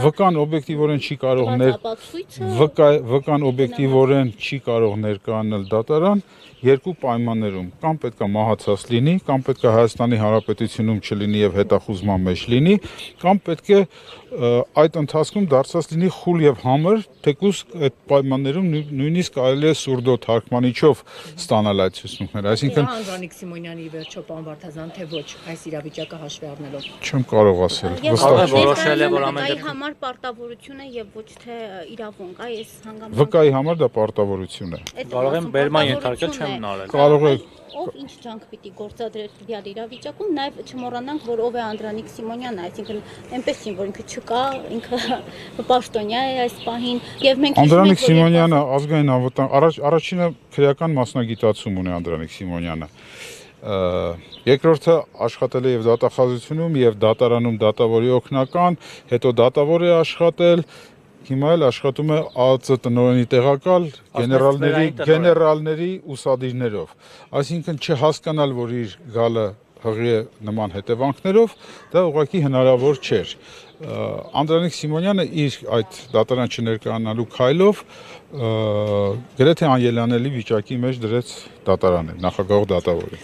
վկան օբյեկտիվորեն չի կարող ներկայանալ դատարան երկու պայմաններում, կամ պետք է մահացած լինի, կամ պետք է Հայաստանի Հանրապետությունում չլինի եւ հետախուզման մեջ լինի, կամ պետք է այդ ընթացքում դարձած լինի խուլ եւ համր, թեկուզ այդ պայմաններում նույնիսկ կարելի է սուրդո թարգմանիչով ստանալ այդ ցուցմունքները, այսինքն Անդրանիկ Սիմոնյանի վերջո պարոն Վարդազան թե ոչ այս իրավիճակը հաշվի առնելով չեմ կարող ասել որոշել է որ ամեն դեպքում համար պարտավորություն է եւ ոչ թե իրավունք, այս հանգամանքը վկայի համար դա պարտավորություն է կարող եմ բերման ենթարկել չեմ նարել կարող է ով ինչ ջանք պիտի գործադրել տվյալ իրավիճակում, նաև չմոռանանք, որ ով է Անդրանիկ Սիմոնյանը, այսինքն այնպես չի, որ ինքը չկա, ինքը պաշտոնյա է այս պահին, եւ մենք Անդրանիկ Սիմոնյանը ազգային անվտանգ առաջինը քրեական մասնագիտացում ունի Անդրանիկ Սիմոնյանը։ Երկրորդը աշխատել է եւ դատախազությունում եւ դատարանում դատավորի օգնական, հետո դատավոր է աշխատել, հիմա էլ աշխատում է ԱԱԾ տնօրենի տեղակալ գեներալների ուսադիրներով, այսինքն չհասկանալ, որ իր գալը հղի է նման հետևանքներով, դա ուղղակի հնարավոր չէր։ Անդրանիկ Սիմոնյանը իր այդ դատարան չներկայանալու քայլով գրեթե անելանելի վիճակի մեջ դրեց դատարանը, նախագահող դատավորի։